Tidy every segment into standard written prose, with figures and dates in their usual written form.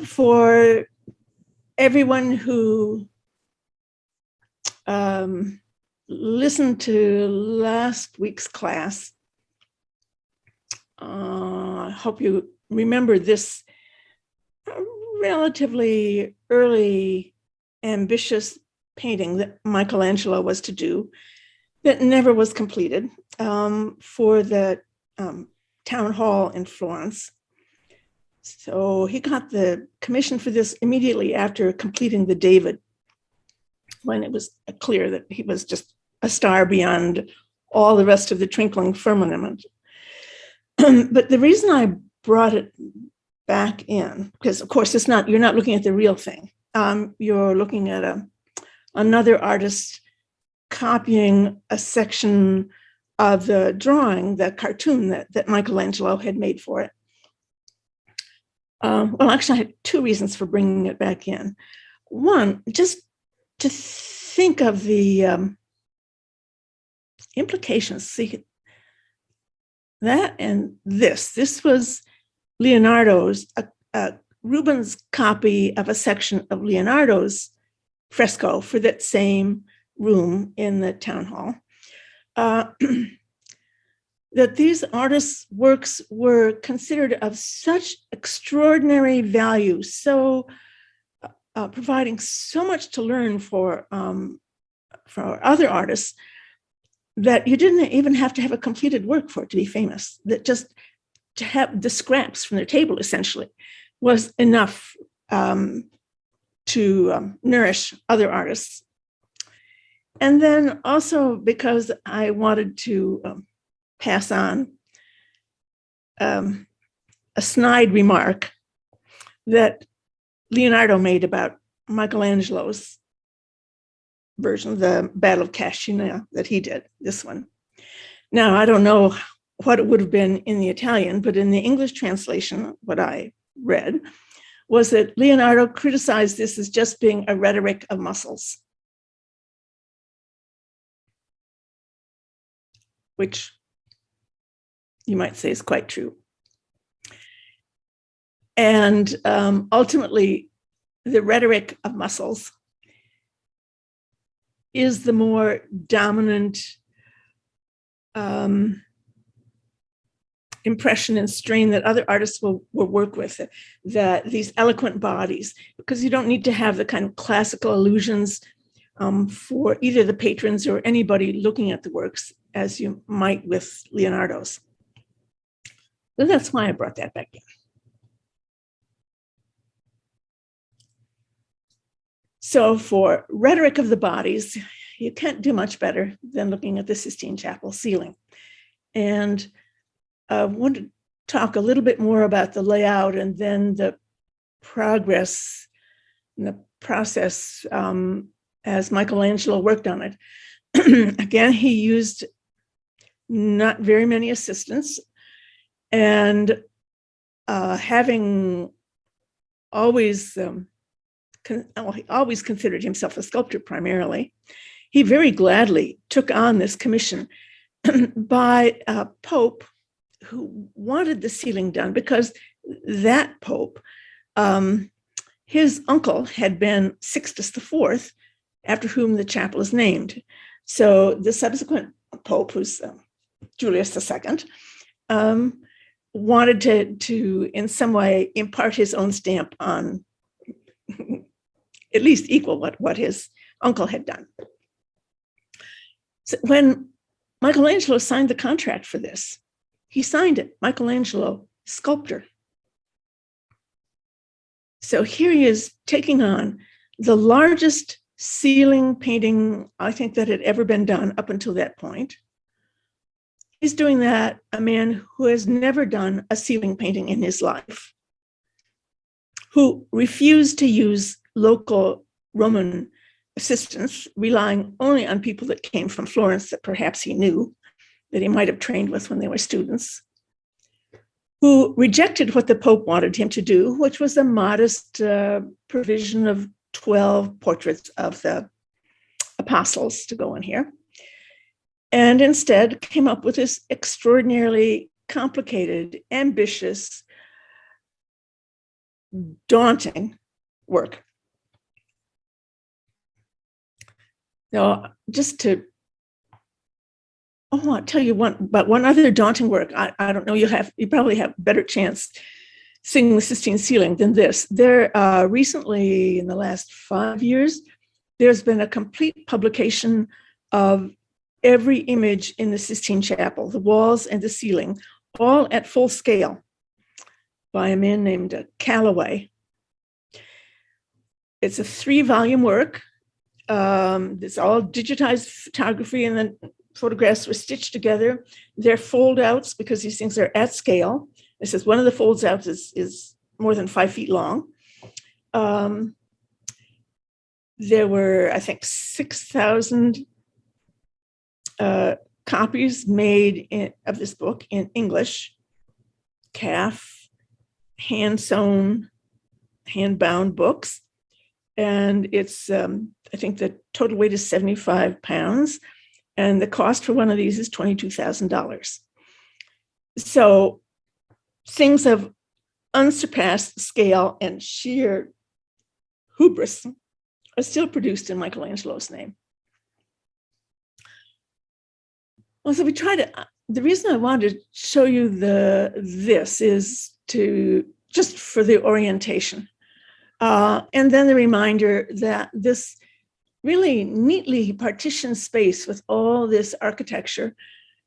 For everyone who listened to last week's class, I hope you remember this relatively early, ambitious painting that Michelangelo was to do that never was completed for the town hall in Florence. So he got the commission for this immediately after completing the David, when it was clear that he was just a star beyond all the rest of the twinkling firmament. But the reason I brought it back in, because of course you're not looking at the real thing. You're looking at another artist copying a section of the drawing, the cartoon that Michelangelo had made for it. Well, actually, I had two reasons for bringing it back in. One, just to think of the implications. See, that and this was Leonardo's, Rubens' copy of a section of Leonardo's fresco for that same room in the town hall. That these artists' works were considered of such extraordinary value, so providing so much to learn for other artists, that you didn't even have to have a completed work for it to be famous. That just to have the scraps from their table essentially was enough to nourish other artists. And then also because I wanted to pass on a snide remark that Leonardo made about Michelangelo's version, the Battle of Cascina that he did, this one. Now, I don't know what it would have been in the Italian, but in the English translation, what I read was that Leonardo criticized this as just being a rhetoric of muscles, which you might say is quite true. And ultimately, the rhetoric of muscles is the more dominant impression and strain that other artists will work with, that these eloquent bodies, because you don't need to have the kind of classical allusions for either the patrons or anybody looking at the works as you might with Leonardo's. So that's why I brought that back in. So for rhetoric of the bodies, you can't do much better than looking at the Sistine Chapel ceiling. And I want to talk a little bit more about the layout and then the progress and the process as Michelangelo worked on it. Again, he used not very many assistants, and having always he always considered himself a sculptor primarily, he very gladly took on this commission by a pope who wanted the ceiling done because that pope, his uncle had been Sixtus IV, after whom the chapel is named. So the subsequent pope, who's Julius II, wanted to in some way impart his own stamp on at least equal what his uncle had done. So when Michelangelo signed the contract for this, he signed it, Michelangelo, sculptor. So here he is taking on the largest ceiling painting, I think, that had ever been done up until that point. He's doing that, a man who has never done a ceiling painting in his life, who refused to use local Roman assistants, relying only on people that came from Florence that perhaps he knew, that he might have trained with when they were students, who rejected what the Pope wanted him to do, which was a modest provision of 12 portraits of the apostles to go in here, and instead came up with this extraordinarily complicated, ambitious, daunting work. Now, I'll tell you one other daunting work. I don't know, you probably have a better chance seeing the Sistine ceiling than this. There, recently, in the last 5 years, there's been a complete publication of every image in the Sistine Chapel, the walls and the ceiling, all at full scale, by a man named Callaway. It's a 3-volume work. It's all digitized photography, and then photographs were stitched together. They're fold outs because these things are at scale. It says one of the folds outs is more than 5 feet long. There were, I think, 6,000 copies made of this book in English, calf, hand-sewn, hand-bound books. And it's, I think the total weight is 75 pounds. And the cost for one of these is $22,000. So things of unsurpassed scale and sheer hubris are still produced in Michelangelo's name. Well, so the reason I wanted to show you this is just for the orientation. And then the reminder that this really neatly partitioned space with all this architecture,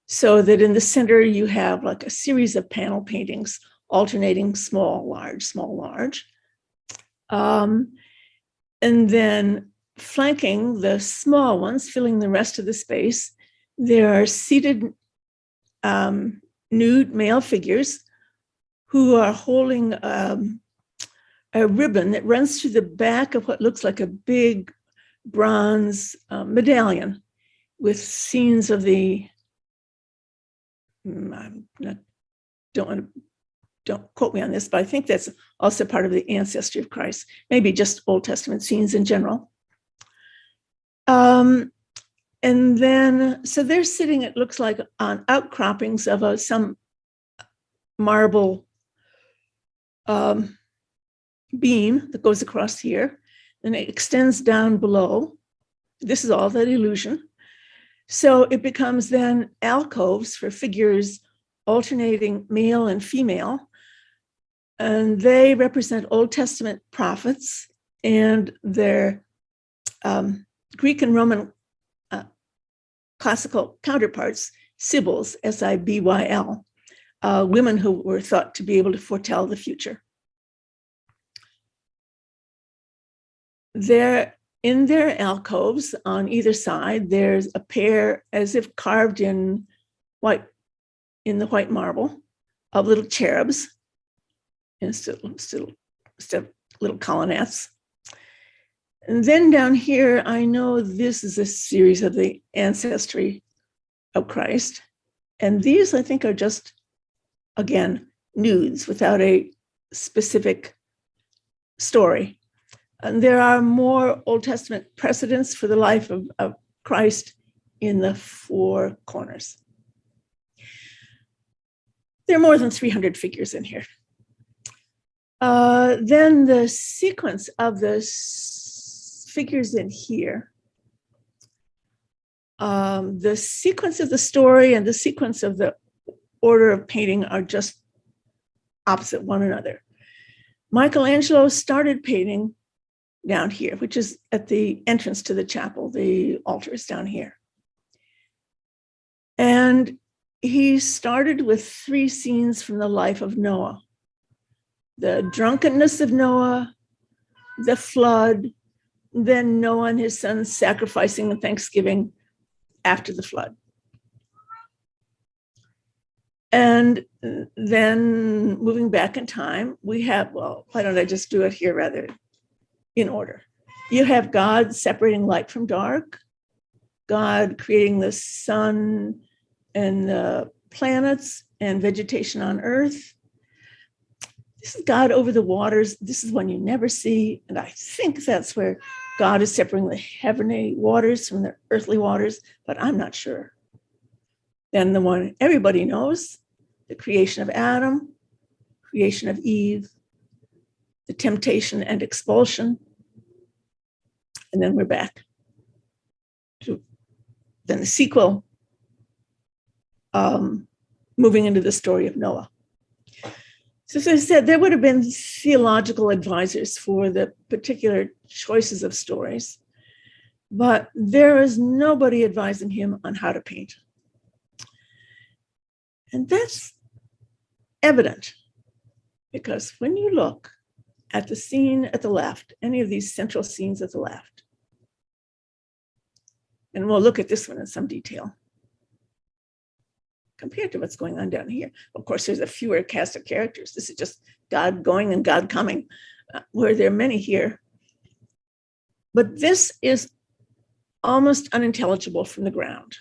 so that in the center you have like a series of panel paintings alternating small, large, small, large. And then flanking the small ones, filling the rest of the space, there are seated nude male figures who are holding a ribbon that runs through the back of what looks like a big bronze medallion with scenes of the, don't quote me on this, but I think that's also part of the ancestry of Christ, maybe just Old Testament scenes in general. And then, so they're sitting, it looks like, on outcroppings of some marble beam that goes across here, and it extends down below. This is all that illusion. So it becomes then alcoves for figures alternating male and female, and they represent Old Testament prophets and their Greek and Roman classical counterparts, Sibyls, S-I-B-Y-L, women who were thought to be able to foretell the future. There, in their alcoves on either side, there's a pair, as if carved in the white marble, of little cherubs instead of little colonnettes. And then down here, I know this is a series of the ancestry of Christ. And these, I think, are just, again, nudes without a specific story. And there are more Old Testament precedents for the life of Christ in the 4 corners. There are more than 300 figures in here. Then the sequence of the figures in here, the sequence of the story and the sequence of the order of painting are just opposite one another. Michelangelo started painting down here, which is at the entrance to the chapel. The altar is down here. And he started with 3 scenes from the life of Noah: the drunkenness of Noah, the flood, then Noah and his sons sacrificing the Thanksgiving after the flood. And then moving back in time, we have, well, why don't I just do it here rather in order? You have God separating light from dark, God creating the sun and the planets and vegetation on earth. This is God over the waters. This is one you never see. And I think that's where God is separating the heavenly waters from the earthly waters, but I'm not sure. Then the one everybody knows, the creation of Adam, creation of Eve, the temptation and expulsion. And then we're back to then the sequel, moving into the story of Noah. So as I said, there would have been theological advisors for the particular choices of stories, but there is nobody advising him on how to paint. And that's evident because when you look at the scene at the left, any of these central scenes at the left, and we'll look at this one in some detail, compared to what's going on down here. Of course, there's a fewer cast of characters. This is just God going and God coming, where there are many here. But this is almost unintelligible from the ground.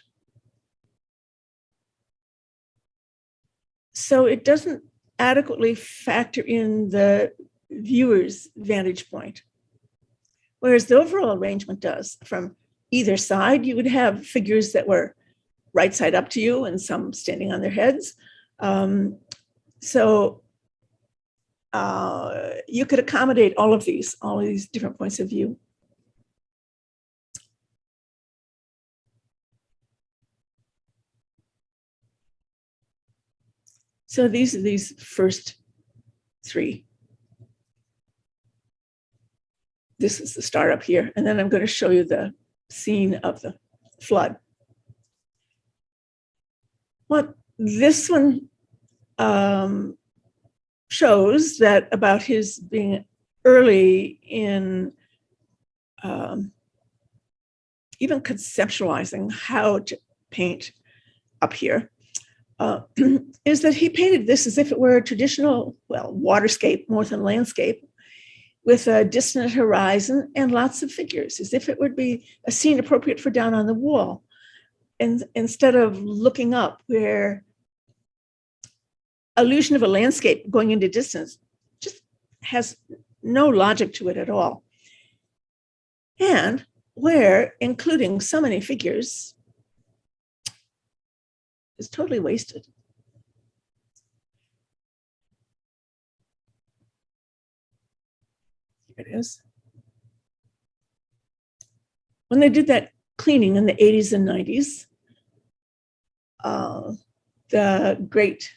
So it doesn't adequately factor in the viewer's vantage point, whereas the overall arrangement does. From either side, you would have figures that were right side up to you and some standing on their heads. So you could accommodate all of these different points of view. So these are these first three. This is the start up here. And then I'm going to show you the scene of the flood. What this one shows that about his being early in even conceptualizing how to paint up here, is that he painted this as if it were a traditional, well, waterscape more than landscape, with a distant horizon and lots of figures, as if it would be a scene appropriate for down on the wall. And instead of looking up, where illusion of a landscape going into distance just has no logic to it at all. And where including so many figures is totally wasted. Here it is. When they did that cleaning in the 80s and 90s, the great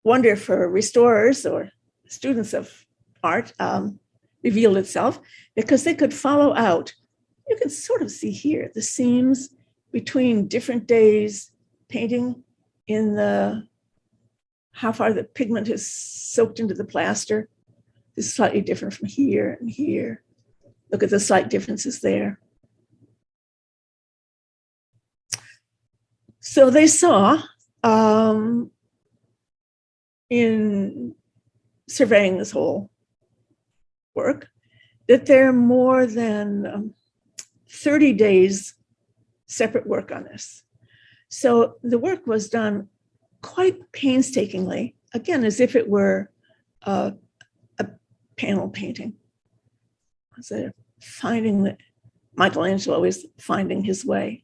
wonder for restorers or students of art revealed itself because they could follow out. You can sort of see here the seams between different days painting in the how far the pigment is soaked into the plaster. Is slightly different from here and here. Look at the slight differences there. So they saw in surveying this whole work that there are more than 30 days separate work on this. So the work was done quite painstakingly, again, as if it were a panel painting. So finding that Michelangelo is finding his way.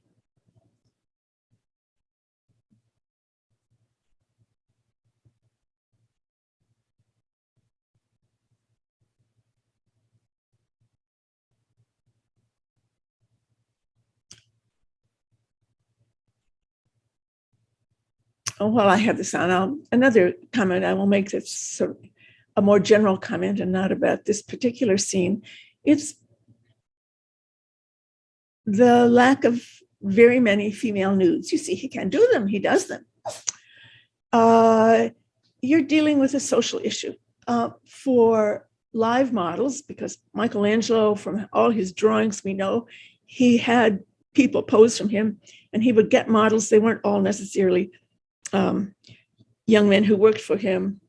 Oh, while I have this on, another comment I will make that's sort of a more general comment and not about this particular scene. It's the lack of very many female nudes. You see, he can do them, he does them. You're dealing with a social issue. For live models, because Michelangelo, from all his drawings, we know he had people pose from him, and he would get models. They weren't all necessarily young men who worked for him.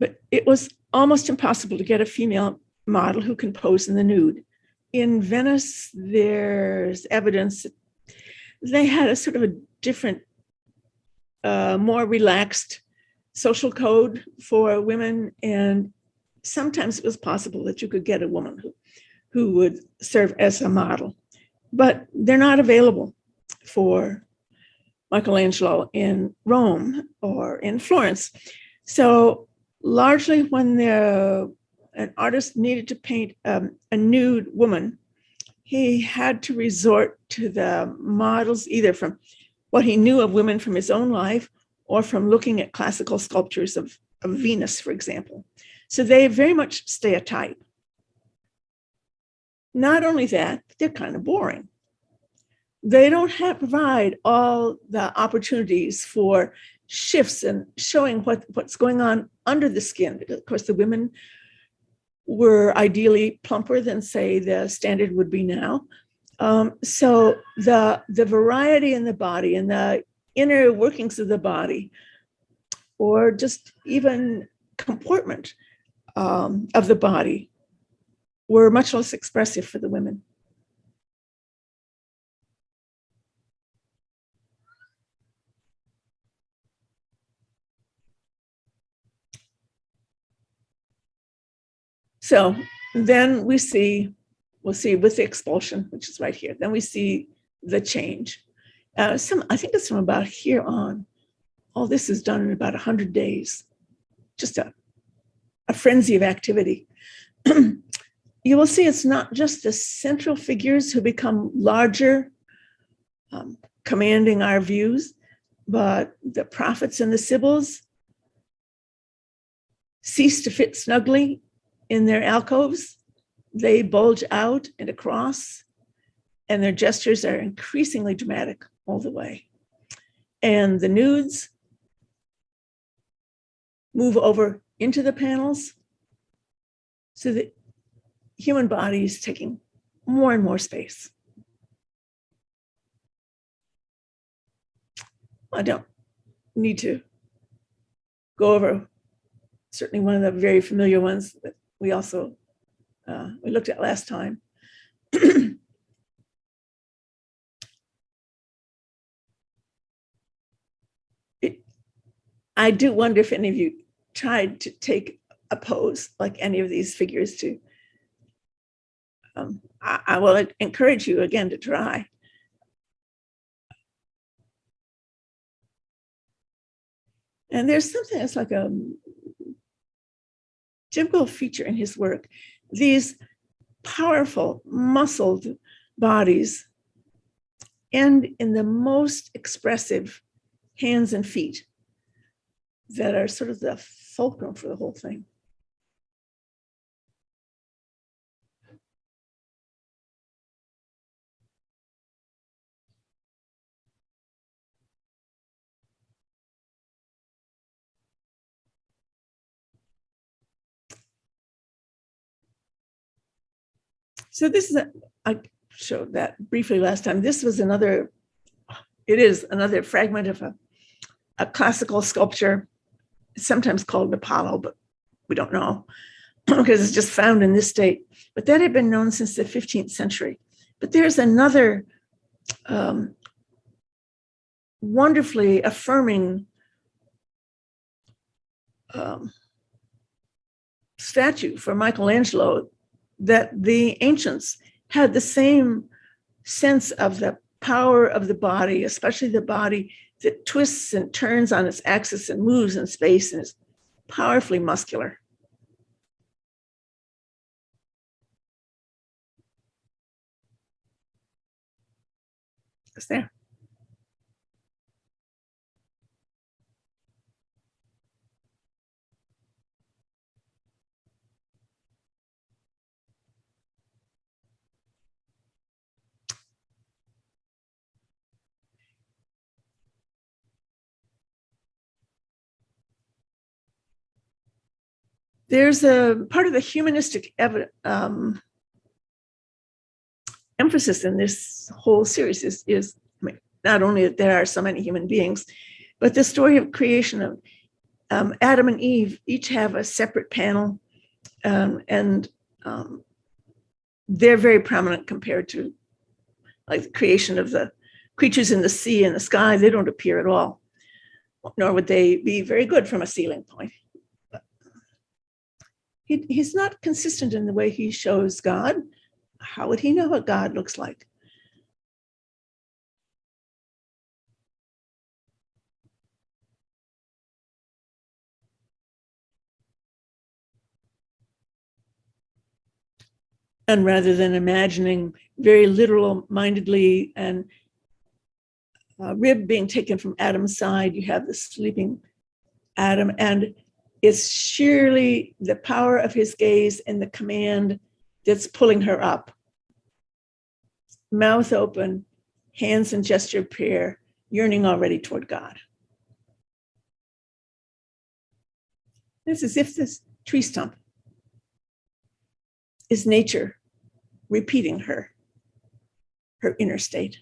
But it was almost impossible to get a female model who can pose in the nude. In Venice, there's evidence that they had a sort of a different, more relaxed social code for women. And sometimes it was possible that you could get a woman who would serve as a model. But they're not available for Michelangelo in Rome or in Florence. So largely when an artist needed to paint a nude woman, he had to resort to the models either from what he knew of women from his own life or from looking at classical sculptures of Venus, for example. So they very much stay a type. Not only that, they're kind of boring. They don't provide all the opportunities for shifts and showing what's going on under the skin. Because, of course, the women were ideally plumper than, say, the standard would be now. So the variety in the body and the inner workings of the body, or just even comportment of the body, were much less expressive for the women. So then we'll see with the expulsion, which is right here, then we see the change. I think it's from about here on. All this is done in about 100 days, just a frenzy of activity. You will see it's not just the central figures who become larger, commanding our views, but the prophets and the Sybil's cease to fit snugly in their alcoves. They bulge out and across, and their gestures are increasingly dramatic all the way. And the nudes move over into the panels, so the human body is taking more and more space. I don't need to go over certainly one of the very familiar ones that we also we looked at last time. I do wonder if any of you tried to take a pose like any of these figures to. I will encourage you again to try. And there's something that's like a typical feature in his work. These powerful, muscled bodies end in the most expressive hands and feet that are sort of the fulcrum for the whole thing. So this is, I showed that briefly last time. This was it is another fragment of a classical sculpture, sometimes called Apollo, but we don't know because it's just found in this state. But that had been known since the 15th century. But there's another wonderfully affirming statue for Michelangelo that the ancients had the same sense of the power of the body, especially the body that twists and turns on its axis and moves in space and is powerfully muscular. It's there. There's a part of the humanistic emphasis in this whole series is not only that there are so many human beings, but the story of creation of Adam and Eve each have a separate panel, and they're very prominent compared to like the creation of the creatures in the sea and the sky. They don't appear at all, nor would they be very good from a ceiling point. He's not consistent in the way he shows God. How would he know what God looks like? And rather than imagining very literal mindedly and rib being taken from Adam's side, you have the sleeping Adam, and it's sheerly the power of his gaze and the command that's pulling her up. Mouth open, hands in gesture of prayer, yearning already toward God. It's as if this tree stump is nature repeating her inner state.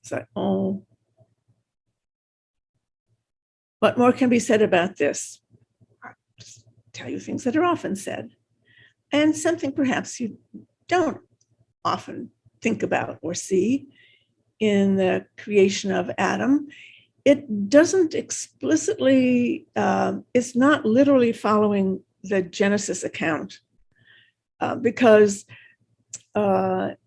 It's like, oh, what more can be said about this? I'll just tell you things that are often said, and something perhaps you don't often think about or see in the creation of Adam. It doesn't explicitly, it's not literally following the Genesis account because, or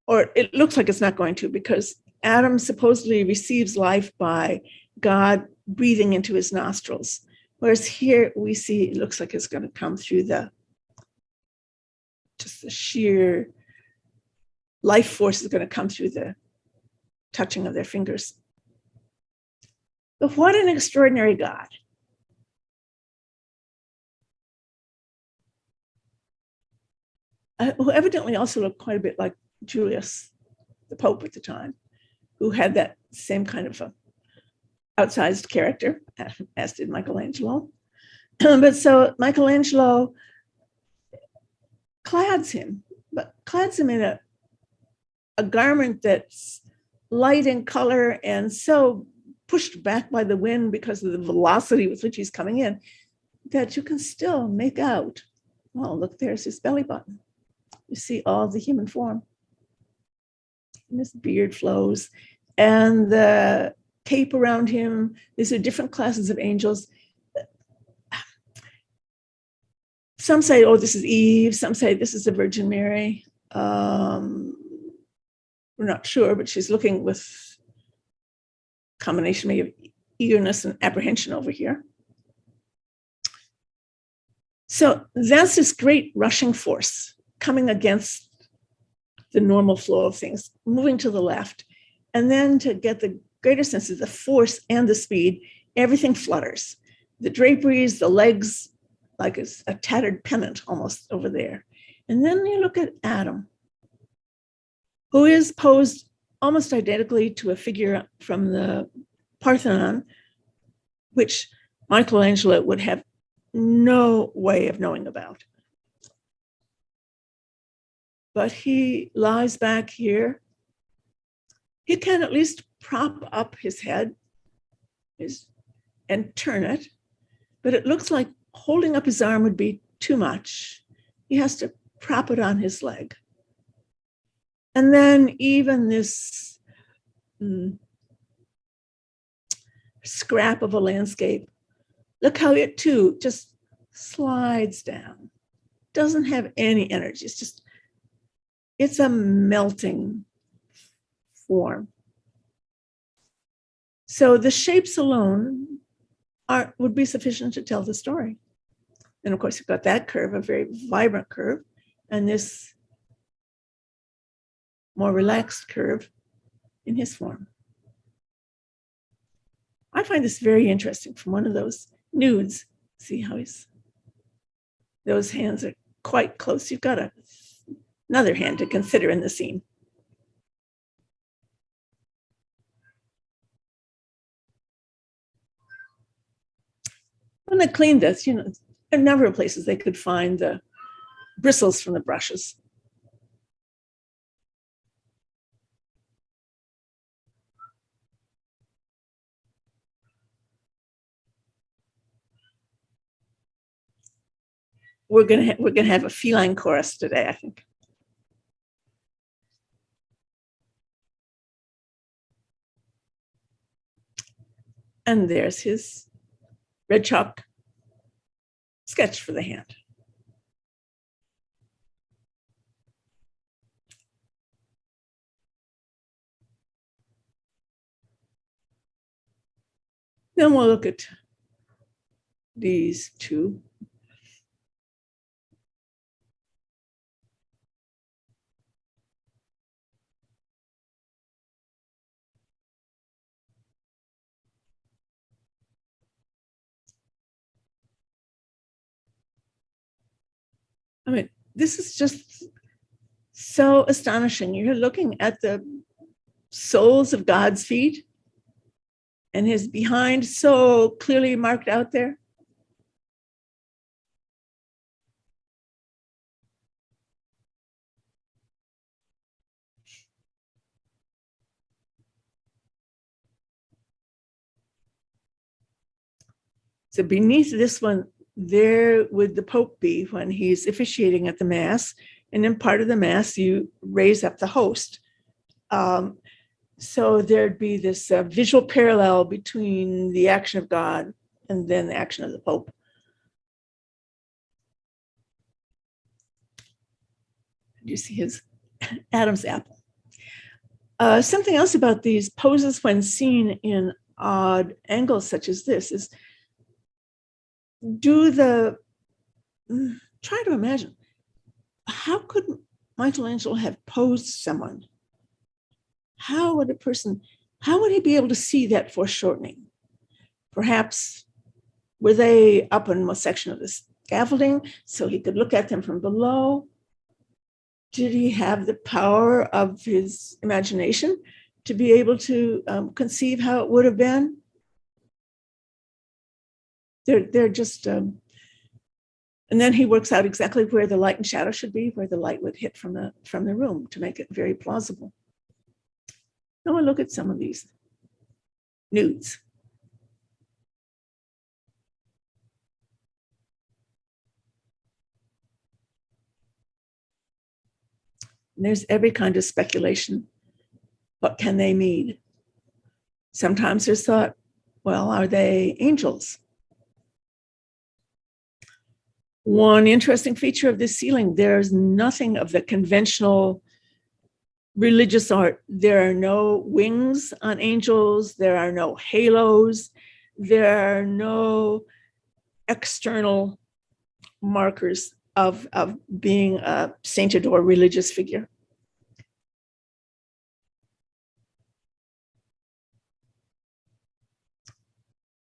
it looks like it's not going to, because Adam supposedly receives life by God breathing into his nostrils. Whereas here we see it looks like it's going to come through just the sheer life force is going to come through the touching of their fingers. But what an extraordinary God. Who evidently also looked quite a bit like Julius, the Pope at the time, who had that same kind of outsized character, as did Michelangelo. But so Michelangelo clads him in a garment that's light in color and so pushed back by the wind because of the velocity with which he's coming in, that you can still make out, oh, look, there's his belly button. You see all the human form. And his beard flows. And the cape around him, these are different classes of angels. Some say, oh, this is Eve. Some say this is the Virgin Mary. We're not sure, but she's looking with combination maybe of eagerness and apprehension over here. So that's this great rushing force coming against the normal flow of things, moving to the left. And then to get the greater sense of the force and the speed, everything flutters. The draperies, the legs, like it's a tattered pennant almost over there. And then you look at Adam, who is posed almost identically to a figure from the Parthenon, which Michelangelo would have no way of knowing about. But he lies back here. He can at least prop up his head and turn it, but it looks like holding up his arm would be too much. He has to prop it on his leg. And then even this scrap of a landscape, look how it too just slides down. Doesn't have any energy. It's a melting form. So the shapes alone would be sufficient to tell the story. And of course, you've got that curve, a very vibrant curve, and this more relaxed curve in his form. I find this very interesting from one of those nudes. See how those hands are quite close. You've got another hand to consider in the scene. When they cleaned this, there are a number of places they could find the bristles from the brushes. We're gonna have a feline chorus today, I think. And there's his red chalk sketch for the hand. Then we'll look at these two. I mean, this is just so astonishing. You're looking at the soles of God's feet and his behind so clearly marked out there. So beneath this one, there would the Pope be when he's officiating at the Mass. And in part of the Mass, you raise up the host. So there'd be this visual parallel between the action of God and then the action of the Pope. You see his Adam's apple. Something else about these poses when seen in odd angles such as this is try to imagine, how could Michelangelo have posed someone? How would he be able to see that foreshortening? Perhaps were they up in a section of the scaffolding so he could look at them from below? Did he have the power of his imagination to be able to conceive how it would have been? They're just, and then he works out exactly where the light and shadow should be, where the light would hit from the room to make it very plausible. Now we'll look at some of these nudes. And there's every kind of speculation. What can they mean? Sometimes there's thought, well, are they angels? One interesting feature of this ceiling, there's nothing of the conventional religious art. There are no wings on angels. There are no halos. There are no external markers of being a sainted or religious figure.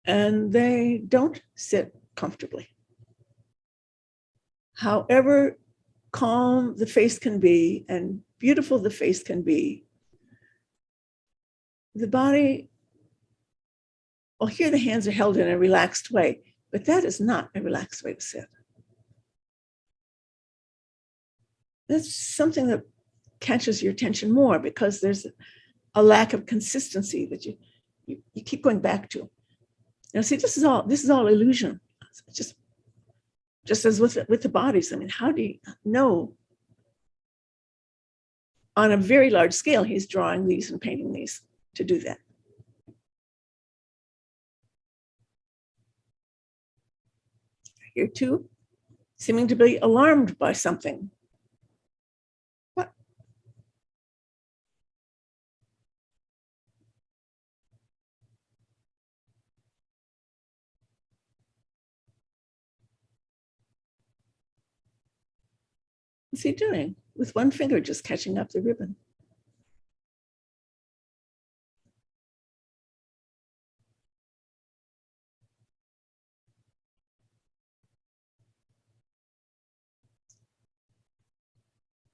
And they don't sit comfortably. However calm the face can be and beautiful the face can be, the body, well, here the hands are held in a relaxed way, but that is not a relaxed way to sit. That's something that catches your attention more because there's a lack of consistency that you keep going back to. Now, see, this is all illusion. It's just as with the bodies. I mean, how do you know? On a very large scale, he's drawing these and painting these to do that. Here too, seeming to be alarmed by something. What? What's he doing? With one finger just catching up the ribbon.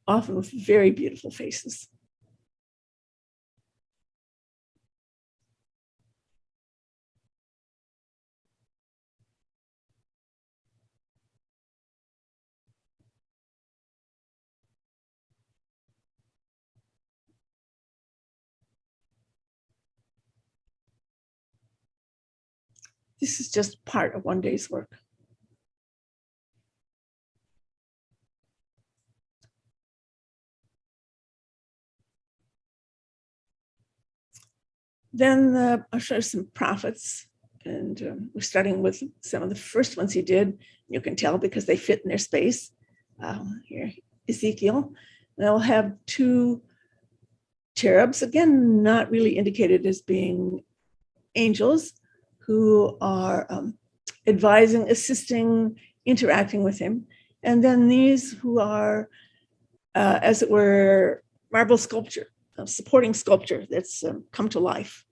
Often with very beautiful faces. This is just part of one day's work. Then I'll show some prophets, and we're starting with some of the first ones he did. You can tell because they fit in their space. Here, Ezekiel. They'll have two cherubs, again, not really indicated as being angels, who are advising, assisting, interacting with him. And then these who are, as it were, marble sculpture, supporting sculpture that's come to life.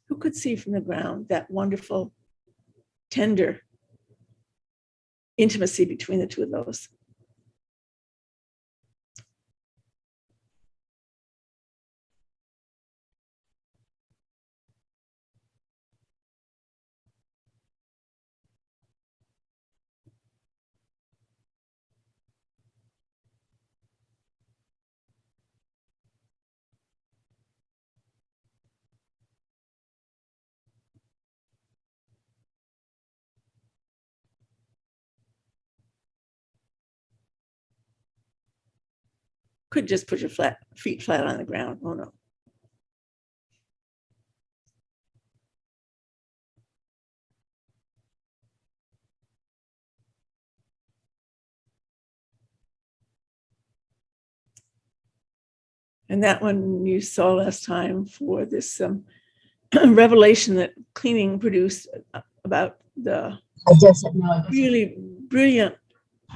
Who could see from the ground that wonderful, tender intimacy between the two of those? Could just put your feet flat on the ground. Oh no. And that one you saw last time for this revelation that cleaning produced about the really brilliant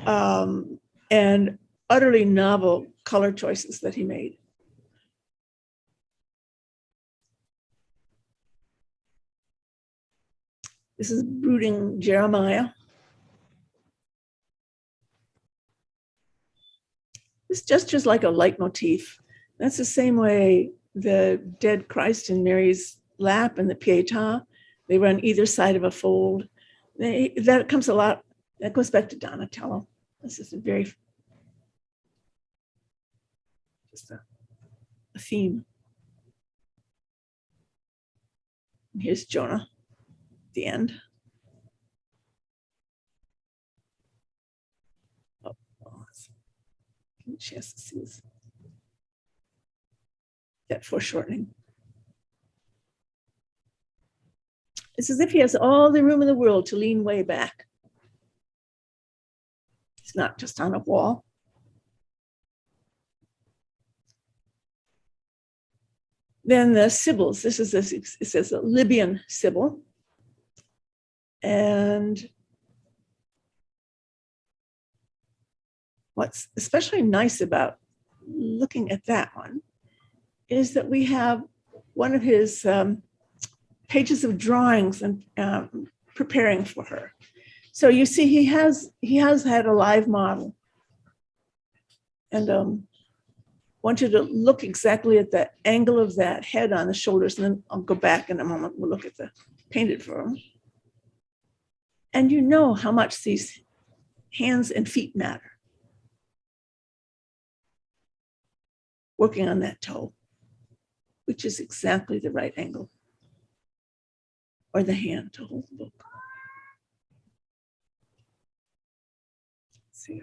and utterly novel color choices that he made. This is brooding Jeremiah. This gesture's like a leitmotif. That's the same way the dead Christ in Mary's lap and the Pietà, they were on either side of a fold. That comes a lot, that goes back to Donatello. This is just a theme. And here's Jonah, the end. Oh, give me a chance to see this. That foreshortening. It's as if he has all the room in the world to lean way back. It's not just on a wall. Then the Sybil's. It says a Libyan Sybil. And what's especially nice about looking at that one is that we have one of his pages of drawings and preparing for her. So you see, he has had a live model, and want you to look exactly at the angle of that head on the shoulders, and then I'll go back in a moment. We'll look at the painted form, and you know how much these hands and feet matter. Working on that toe, which is exactly the right angle, or the hand to hold the book. Let's see.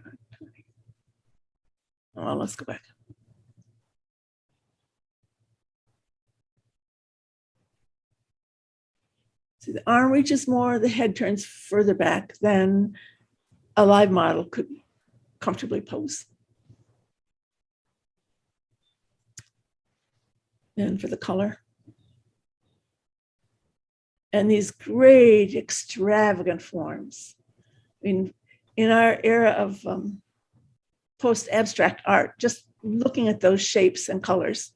Oh, let's go back. See, the arm reaches more, the head turns further back than a live model could comfortably pose. And for the color. And these great, extravagant forms. I mean, in our era of post-abstract art, just looking at those shapes and colors,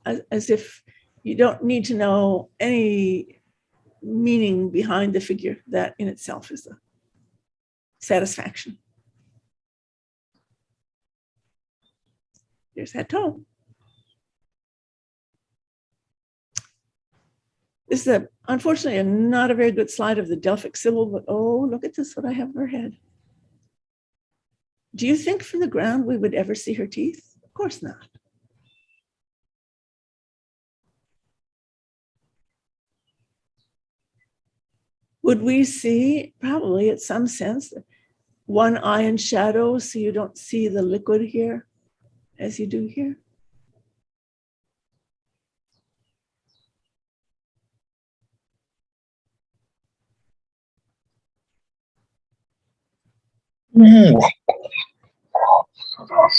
as if you don't need to know any meaning behind the figure, that in itself is a satisfaction. There's that toe. This is unfortunately not a very good slide of the Delphic Sybil, but oh, look at this, what I have of her head. Do you think from the ground we would ever see her teeth? Of course not. Would we see, probably in some sense, one eye in shadow so you don't see the liquid here as you do here? Mhm.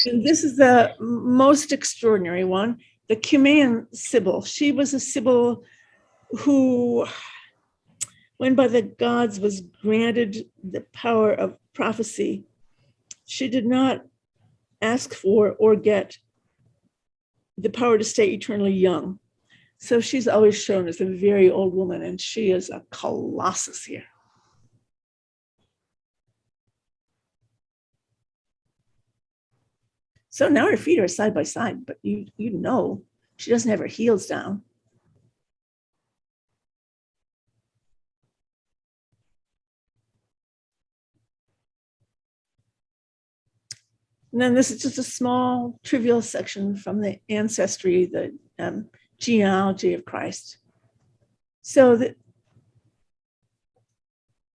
And this is the most extraordinary one, the Command Sybil. She was a Sybil who, when by the gods was granted the power of prophecy, she did not ask for or get the power to stay eternally young. So she's always shown as a very old woman, and she is a colossus here. So now her feet are side by side, but you know she doesn't have her heels down. And then this is just a small trivial section from the ancestry, the genealogy of Christ. So that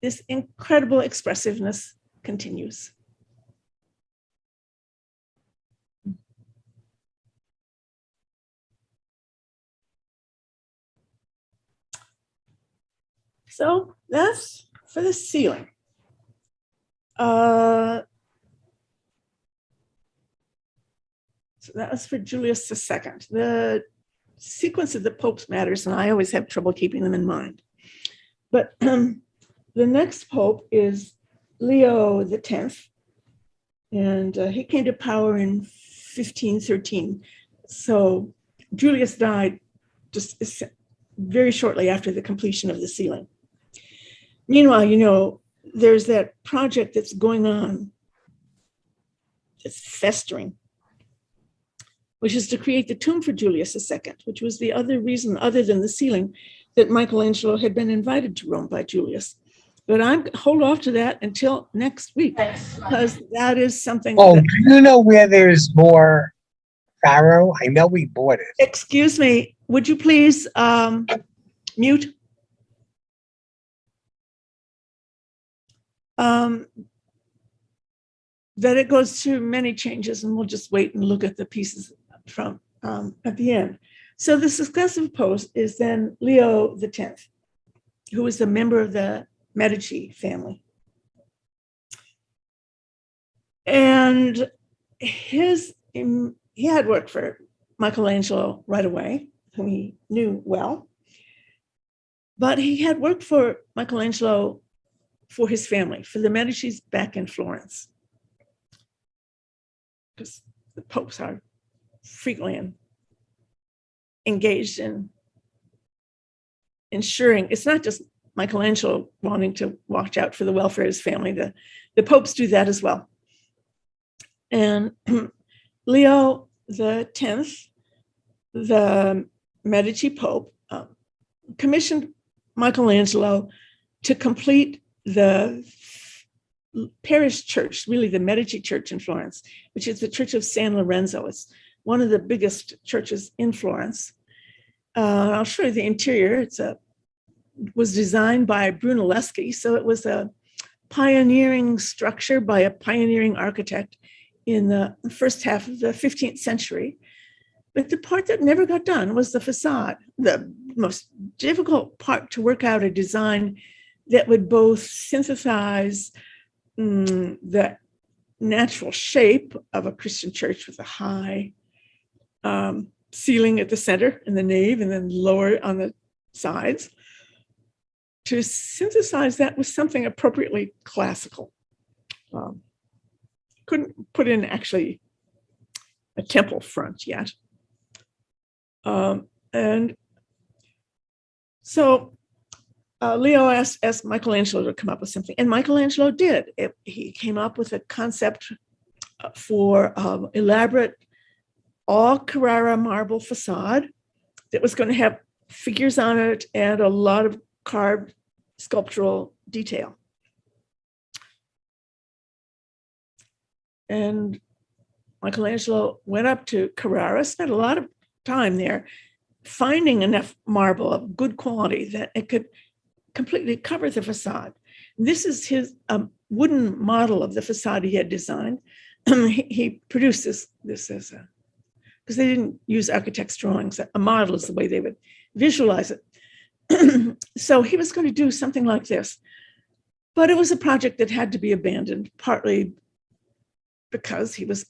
this incredible expressiveness continues. So that's for the ceiling. So that was for Julius II. The sequence of the popes matters, and I always have trouble keeping them in mind. But the next pope is Leo X, and he came to power in 1513. So Julius died just very shortly after the completion of the ceiling. Meanwhile, you know, there's that project that's going on, that's festering, which is to create the tomb for Julius II, which was the other reason, other than the ceiling, that Michelangelo had been invited to Rome by Julius. But I'm hold off to that until next week, because that is something. Oh, do you know where there's more Pharaoh? I know we bought it. Excuse me, would you please mute? That it goes through many changes, and we'll just wait and look at the pieces from at the end. So the successive pope is then Leo X, who is a member of the Medici family. And he had worked for Michelangelo right away, whom he knew well. But he had worked for Michelangelo for his family, for the Medicis back in Florence. Because the popes are frequently engaged in ensuring, it's not just Michelangelo wanting to watch out for the welfare of his family, the popes do that as well. And Leo X, the Medici Pope, commissioned Michelangelo to complete the parish church, really the Medici church in Florence, which is the Church of San Lorenzo. It's one of the biggest churches in Florence. I'll show you the interior. It was designed by Brunelleschi, so it was a pioneering structure by a pioneering architect in the first half of the 15th century. But the part that never got done was the facade, the most difficult part to work out a design that would both synthesize the natural shape of a Christian church with a high ceiling at the center in the nave and then lower on the sides, to synthesize that with something appropriately classical. Couldn't put in actually a temple front yet. And so Leo asked Michelangelo to come up with something, and Michelangelo did. He came up with a concept for elaborate all Carrara marble facade that was going to have figures on it and a lot of carved sculptural detail. And Michelangelo went up to Carrara, spent a lot of time there, finding enough marble of good quality that it could completely cover the facade. This is his wooden model of the facade he had designed. He produced this as a, because they didn't use architect's drawings. A model is the way they would visualize it. So he was going to do something like this. But it was a project that had to be abandoned, partly because he was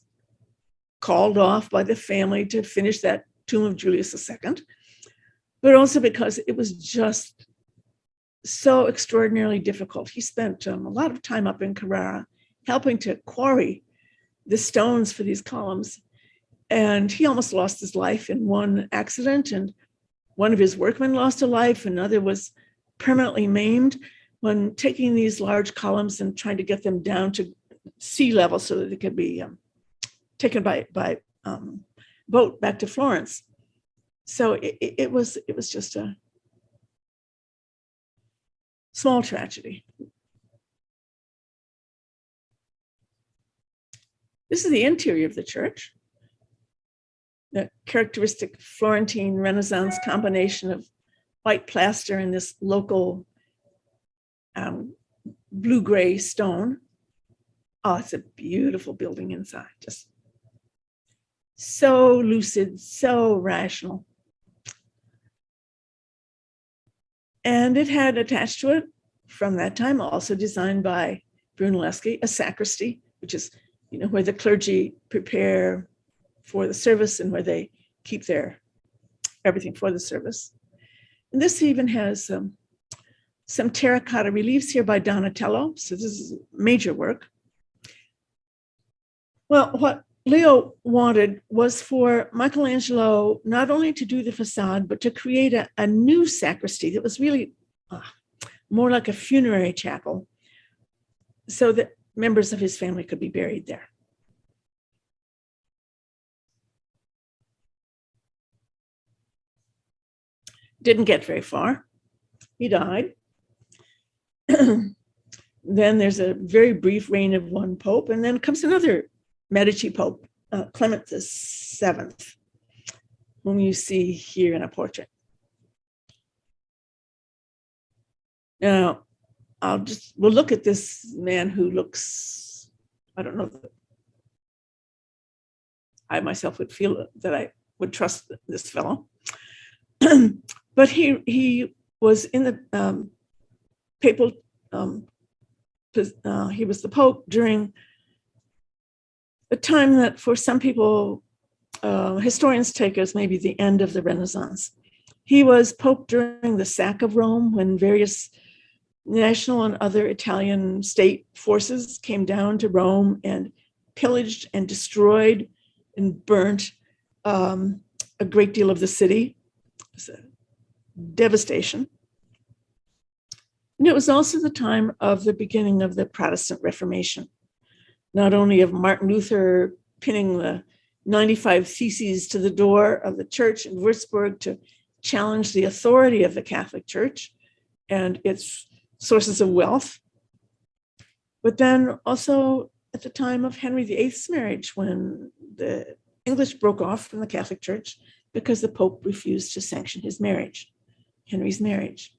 called off by the family to finish that Tomb of Julius II, but also because it was just so extraordinarily difficult. He spent a lot of time up in Carrara helping to quarry the stones for these columns. And he almost lost his life in one accident, and one of his workmen lost a life, another was permanently maimed when taking these large columns and trying to get them down to sea level so that they could be taken by boat back to Florence. So it was just a small tragedy. This is the interior of the church. The characteristic Florentine Renaissance combination of white plaster and this local blue-gray stone. Oh, it's a beautiful building inside, just so lucid, so rational. And it had attached to it, from that time, also designed by Brunelleschi, a sacristy, which is, where the clergy prepare for the service and where they keep their everything for the service. And this even has some terracotta reliefs here by Donatello. So this is major work. Well, what Leo wanted was for Michelangelo not only to do the facade, but to create a new sacristy that was really more like a funerary chapel, so that members of his family could be buried there. Didn't get very far. He died. Then there's a very brief reign of one pope, and then comes another Medici pope, Clements VII, whom you see here in a portrait. Now, we'll look at this man who looks, I don't know, I myself would feel that I would trust this fellow. But he was in the papal, he was the Pope during the time that for some people, historians take as maybe the end of the Renaissance. He was Pope during the sack of Rome, when various national and other Italian state forces came down to Rome and pillaged and destroyed and burnt a great deal of the city. It was a devastation. And it was also the time of the beginning of the Protestant Reformation, not only of Martin Luther pinning the 95 Theses to the door of the church in Würzburg to challenge the authority of the Catholic Church and its sources of wealth, but then also at the time of Henry VIII's marriage, when the English broke off from the Catholic Church because the Pope refused to sanction his marriage, Henry's marriage.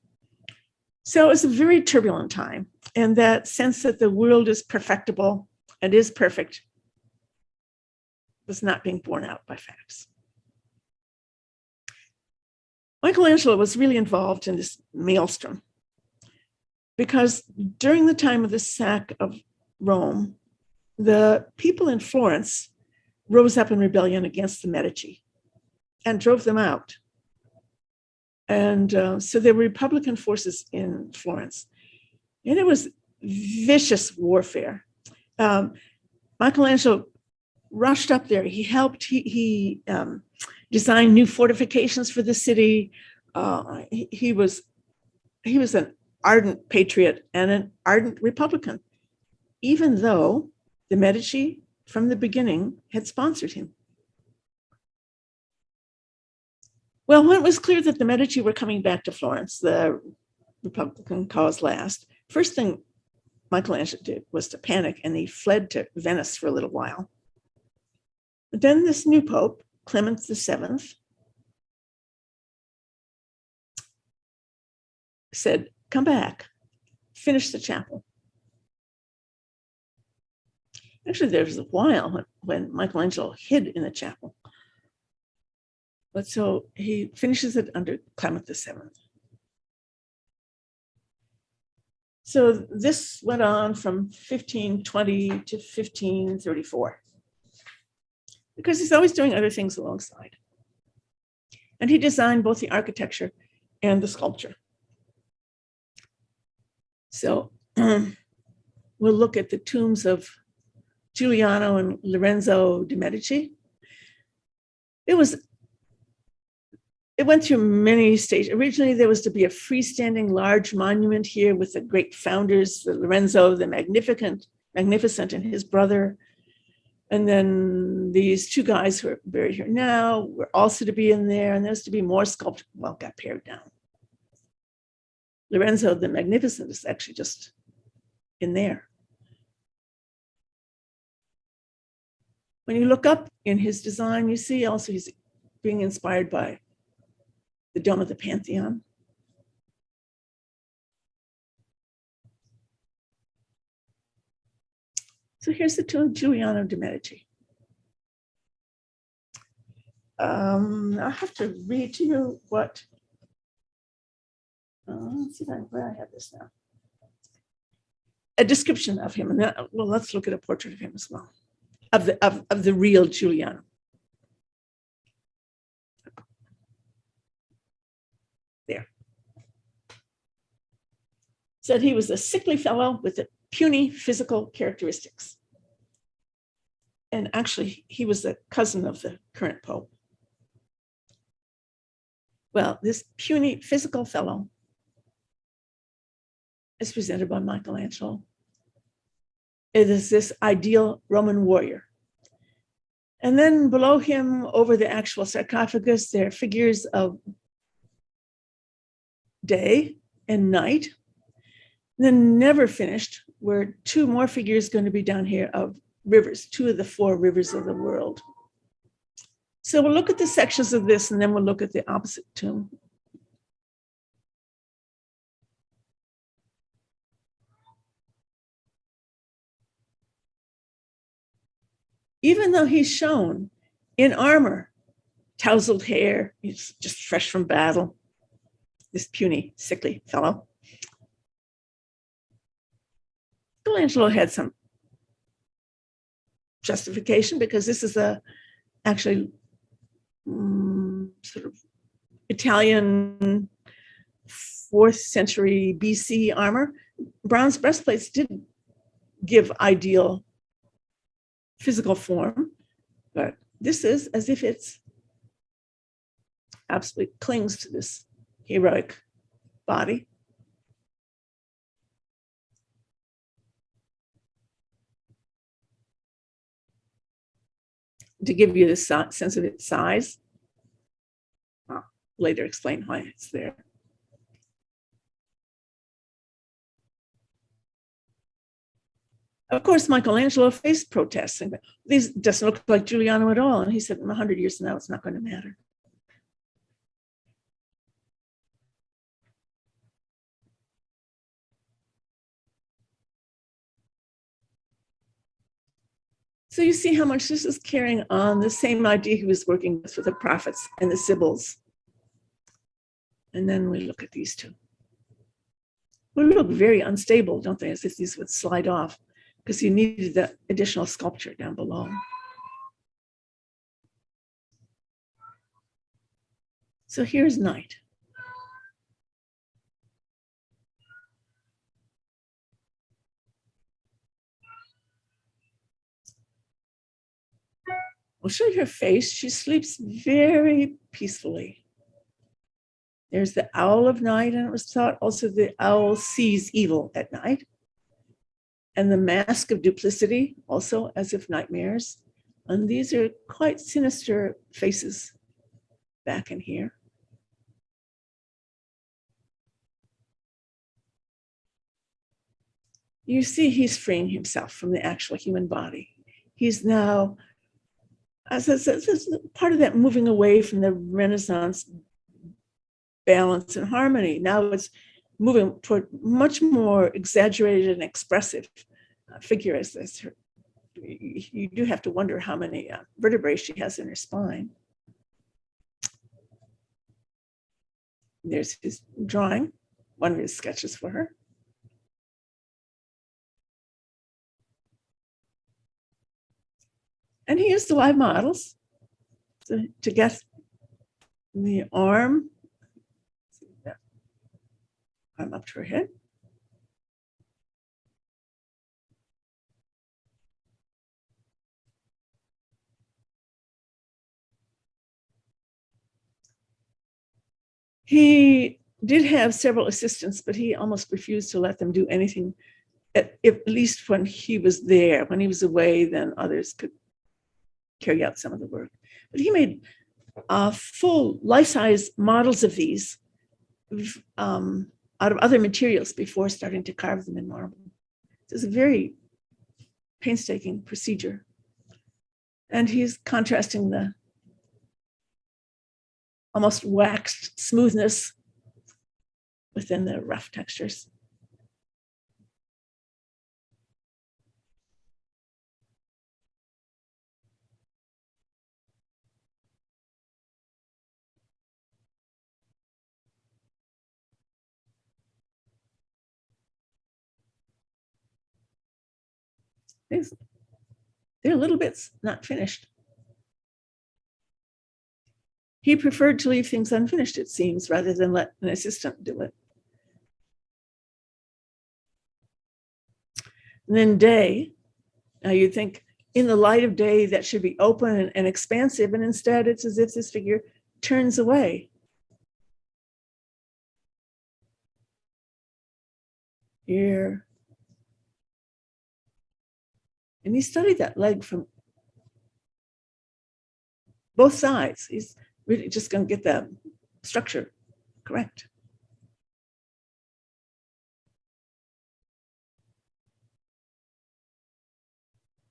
So it was a very turbulent time, and that sense that the world is perfectible and is perfect was not being borne out by facts. Michelangelo was really involved in this maelstrom because during the time of the sack of Rome, the people in Florence rose up in rebellion against the Medici and drove them out. And so there were Republican forces in Florence, and it was vicious warfare. Michelangelo rushed up there. He helped. He designed new fortifications for the city. He was an ardent patriot and an ardent Republican, even though the Medici from the beginning had sponsored him. Well, when it was clear that the Medici were coming back to Florence, the Republican cause last, first thing Michelangelo did was to panic, and he fled to Venice for a little while. But then this new Pope, Clements VII, said, "Come back, finish the chapel." Actually, there was a while when Michelangelo hid in the chapel. But so he finishes it under Clement VII. So this went on from 1520 to 1534, because he's always doing other things alongside. And he designed both the architecture and the sculpture. So we'll look at the tombs of Giuliano and Lorenzo de Medici. It went through many stages. Originally, there was to be a freestanding large monument here with the great founders, the Lorenzo the Magnificent, and his brother. And then these two guys who are buried here now were also to be in there, and there's to be more sculpture. Well, got pared down. Lorenzo the Magnificent is actually just in there. When you look up in his design, you see also he's being inspired by the Dome of the Pantheon. So here's the tomb of Giuliano de Medici. I'll have to read to you what, let's see where I have this now. A description of him, and then, well, let's look at a portrait of him as well, of the real Giuliano. There. Said he was a sickly fellow with puny physical characteristics. And actually, he was the cousin of the current Pope. Well, this puny physical fellow is presented by Michelangelo. It is this ideal Roman warrior. And then below him, over the actual sarcophagus, there are figures of day and night. And then never finished were two more figures going to be down here of rivers, two of the four rivers of the world. So we'll look at the sections of this, and then we'll look at the opposite tomb. Even though he's shown in armor, tousled hair, he's just fresh from battle, this puny, sickly fellow. Michelangelo had some justification, because this is actually sort of Italian 4th century BC armor. Bronze breastplates did give ideal physical form, but this is as if it's absolutely clings to this heroic body. To give you the sense of its size. I'll later explain why it's there. Of course, Michelangelo faced protests. These doesn't look like Giuliano at all. And he said, in 100 years from now, it's not going to matter. So you see how much this is carrying on the same idea he was working with for the prophets and the Sybils. And then we look at these two. They look very unstable, don't they? As if these would slide off, because you needed that additional sculpture down below. So here's night. We'll show you her face. She sleeps very peacefully. There's the owl of night, and it was thought also the owl sees evil at night. And the mask of duplicity, also as if nightmares. And these are quite sinister faces back in here. You see he's freeing himself from the actual human body. He's now, as part of that moving away from the Renaissance balance and harmony. Now it's moving toward much more exaggerated and expressive figure as this. You do have to wonder how many vertebrae she has in her spine. There's his drawing, one of his sketches for her. And he used the live models to get the arm up to her head. He did have several assistants, but he almost refused to let them do anything, at least when he was there. When he was away, then others could carry out some of the work. But he made full life-size models of these out of other materials before starting to carve them in marble. It's a very painstaking procedure. And he's contrasting the almost waxed smoothness within the rough textures. There are little bits not finished. He preferred to leave things unfinished, it seems, rather than let an assistant do it. And then day, now you'd think in the light of day that should be open and expansive, and instead it's as if this figure turns away. Here. And he studied that leg from both sides. He's really just going to get the structure correct.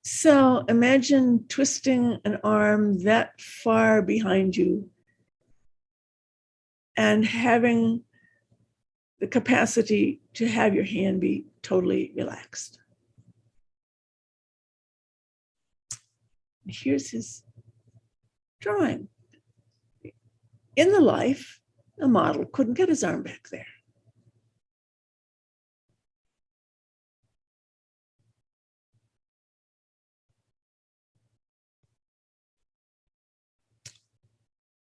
So imagine twisting an arm that far behind you and having the capacity to have your hand be totally relaxed. Here's his drawing. In the life, a model couldn't get his arm back there.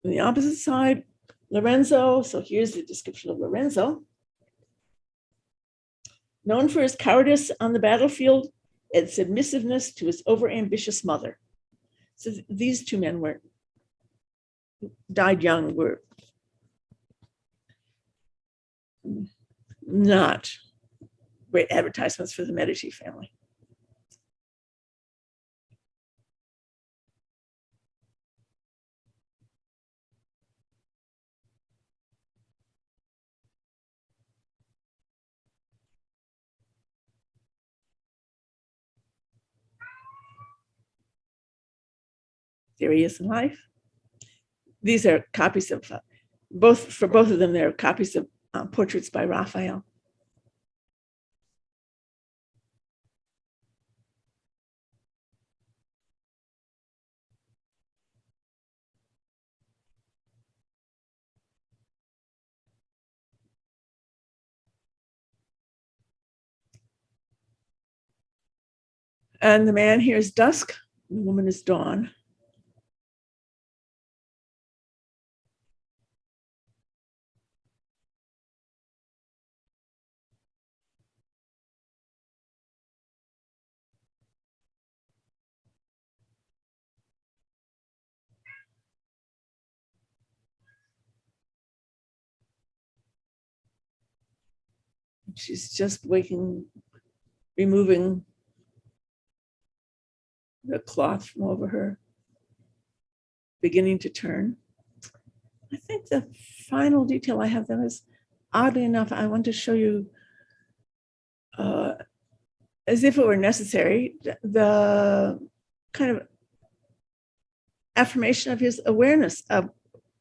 On the opposite side, Lorenzo. So here's the description of Lorenzo. Known for his cowardice on the battlefield and submissiveness to his overambitious mother. So these two men died young, were not great advertisements for the Medici family. There he is in life. These are copies of both of them. They're copies of portraits by Raphael. And the man here is dusk. The woman is dawn. She's just waking, removing the cloth from over her, beginning to turn. I think the final detail I have there is, oddly enough, I want to show you, as if it were necessary, the kind of affirmation of his awareness of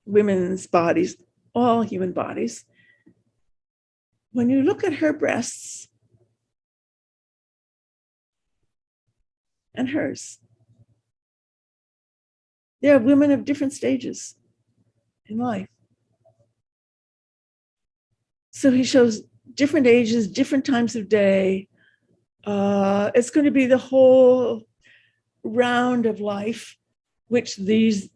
women's bodies, all human bodies. When you look at her breasts and hers, there are women of different stages in life. So he shows different ages, different times of day. It's going to be the whole round of life, which these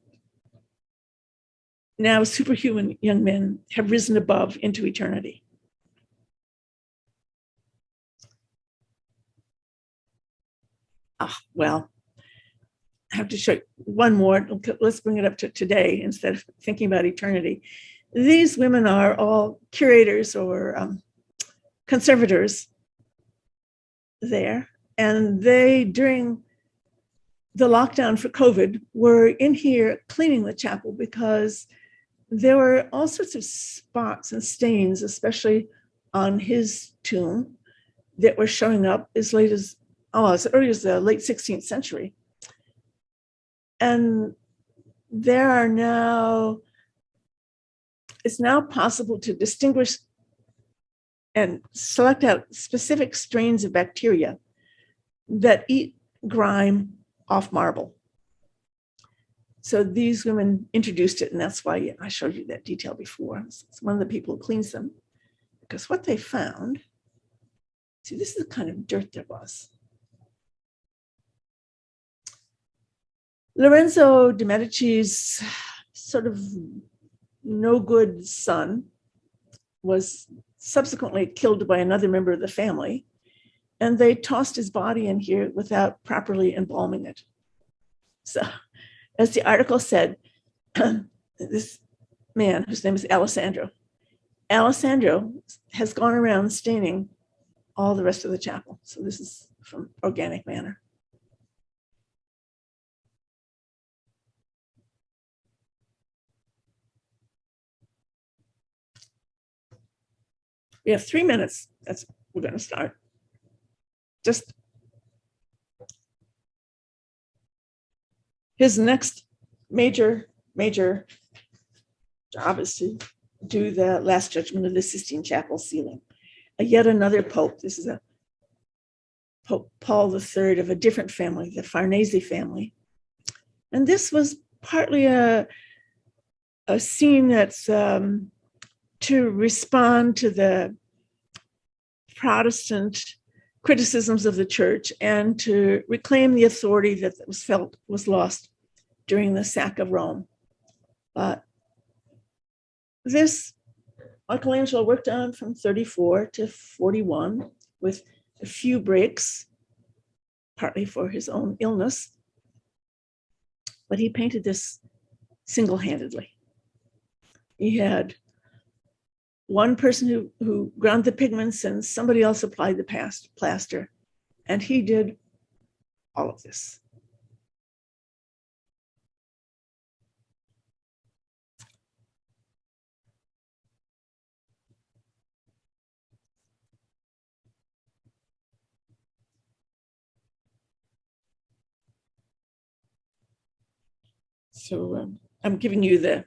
now superhuman young men have risen above into eternity. Well, I have to show you one more. Let's bring it up to today instead of thinking about eternity. These women are all curators or conservators there. And they, during the lockdown for COVID, were in here cleaning the chapel because there were all sorts of spots and stains, especially on his tomb, that were showing up as late as, as early as the late 16th century. And there are now, it's now possible to distinguish and select out specific strains of bacteria that eat grime off marble. So these women introduced it, and that's why I showed you that detail before. It's one of the people who cleans them, because what they found, see, this is the kind of dirt there was. Lorenzo de Medici's sort of no good son was subsequently killed by another member of the family, and they tossed his body in here without properly embalming it. So, as the article said, this man, whose name is Alessandro has gone around staining all the rest of the chapel. So this is from Organic Manor. We have 3 minutes. We're going to start. Just his next major job is to do the Last Judgment of the Sistine Chapel ceiling. Yet another pope. This is a Pope Paul III of a different family, the Farnese family. And this was partly a scene that's to respond to the Protestant criticisms of the church and to reclaim the authority that was felt was lost during the sack of Rome. But this Michelangelo worked on from 34 to 41 with a few breaks, partly for his own illness, but he painted this single-handedly. He had one person who ground the pigments and somebody else applied the plaster, and he did all of this. So I'm giving you the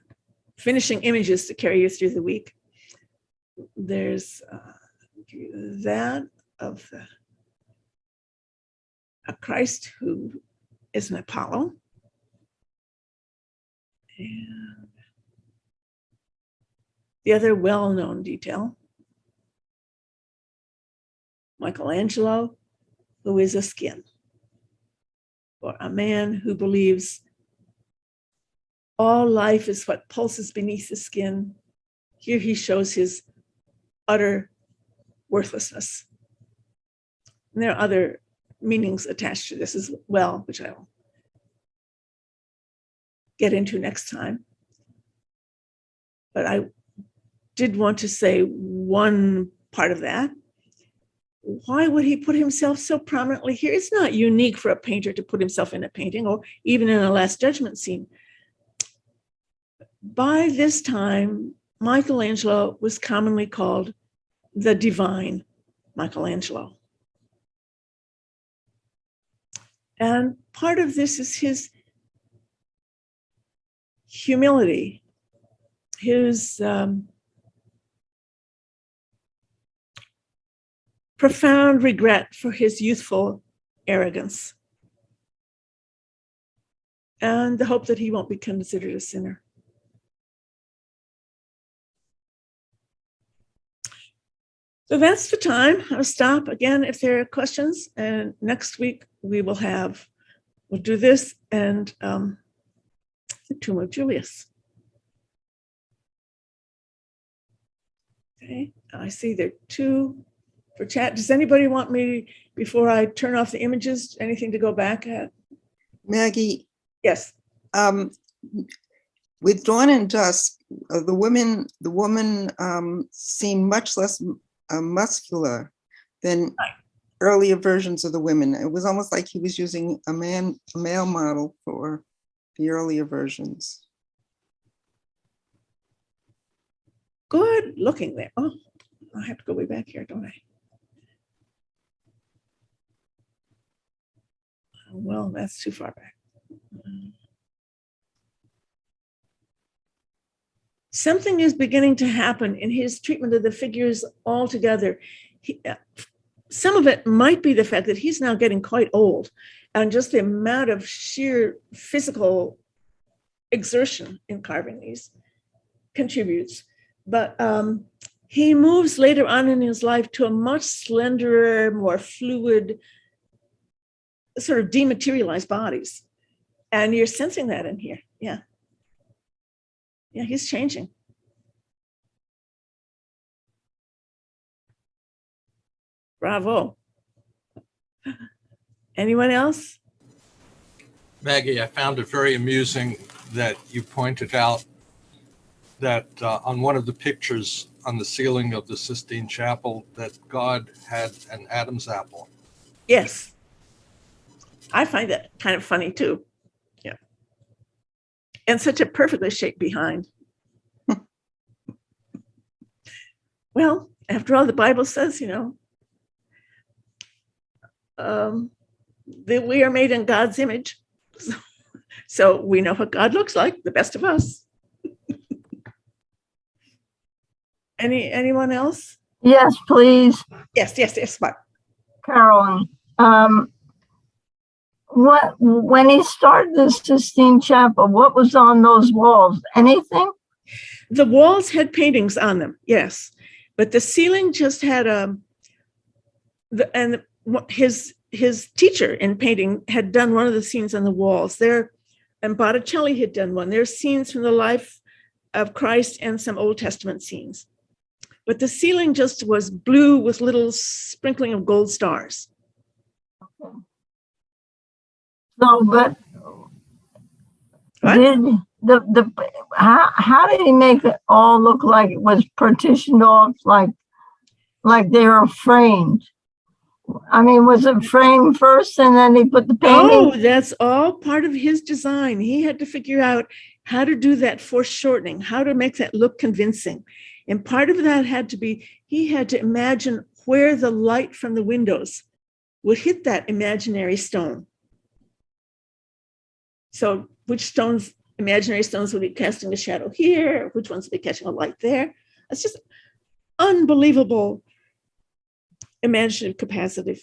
finishing images to carry you through the week. There's that of a Christ who is an Apollo. And the other well-known detail, Michelangelo, who is a skin, or a man who believes all life is what pulses beneath the skin. Here he shows his utter worthlessness. And there are other meanings attached to this as well, which I will get into next time. But I did want to say one part of that. Why would he put himself so prominently here? It's not unique for a painter to put himself in a painting or even in a Last Judgment scene. By this time, Michelangelo was commonly called the divine Michelangelo. And part of this is his humility, his profound regret for his youthful arrogance, and the hope that he won't be considered a sinner. So that's the time. I'll stop again if there are questions. And next week we will have we'll do this and the Tomb of Julius. Okay, I see there are two for chat. Does anybody want me, before I turn off the images, anything to go back at? Maggie, Yes. with Dawn and Dusk, the woman seemed much less muscular than earlier versions of the women. It was almost like he was using a male model for the earlier versions. Good looking there. Oh, I have to go way back here, don't I? Well, that's too far back. Something is beginning to happen in his treatment of the figures altogether. Some of it might be the fact that he's now getting quite old, and just the amount of sheer physical exertion in carving these contributes. But he moves later on in his life to a much slenderer, more fluid, sort of dematerialized bodies. And you're sensing that in here. Yeah. Yeah, he's changing. Bravo. Anyone else? Maggie, I found it very amusing that you pointed out that on one of the pictures on the ceiling of the Sistine Chapel that God had an Adam's apple. Yes. I find that kind of funny too. Yeah. And such a perfectly shaped behind. Well, after all, the Bible says, that we are made in God's image. So we know what God looks like, the best of us. Anyone else? Yes, please, Yes. What? Carolyn. When he started the Sistine Chapel, what was on those walls? Anything? The walls had paintings on them, yes, but the ceiling just had his teacher in painting had done one of the scenes on the walls there, and Botticelli had done one. There's scenes from the life of Christ and some Old Testament scenes. But the ceiling just was blue with little sprinkling of gold stars. Okay. So, but What? did how did he make it all look like it was partitioned off, like they were framed? I mean, was it framed first and then he put the painting? Oh, that's all part of his design. He had to figure out how to do that foreshortening, how to make that look convincing. And part of that had to be, he had to imagine where the light from the windows would hit that imaginary stone. So which imaginary stones would be casting a shadow here? Which ones would be catching a light there? It's just unbelievable imaginative capacity.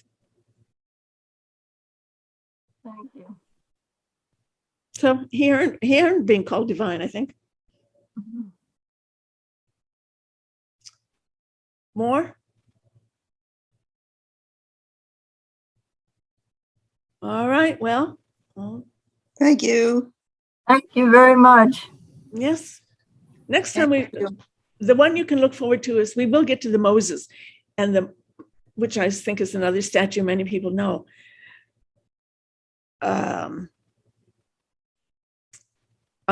Thank you. So he earned being called divine, I think. Mhm. More? All right, well, Thank you. Thank you very much. yes. Next time the one you can look forward to is we will get to the Moses, and which I think is another statue many people know. I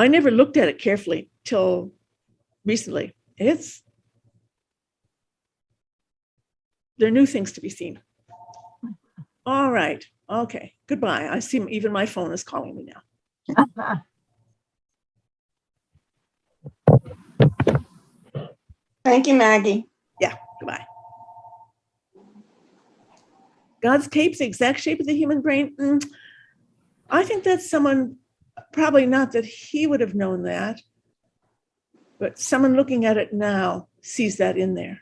never looked at it carefully till recently. There are new things to be seen. All right. Okay. Goodbye. I see even my phone is calling me now. Thank you, Maggie. Yeah. Goodbye. God's cape's the exact shape of the human brain. I think that's someone, probably not that he would have known that, but someone looking at it now sees that in there.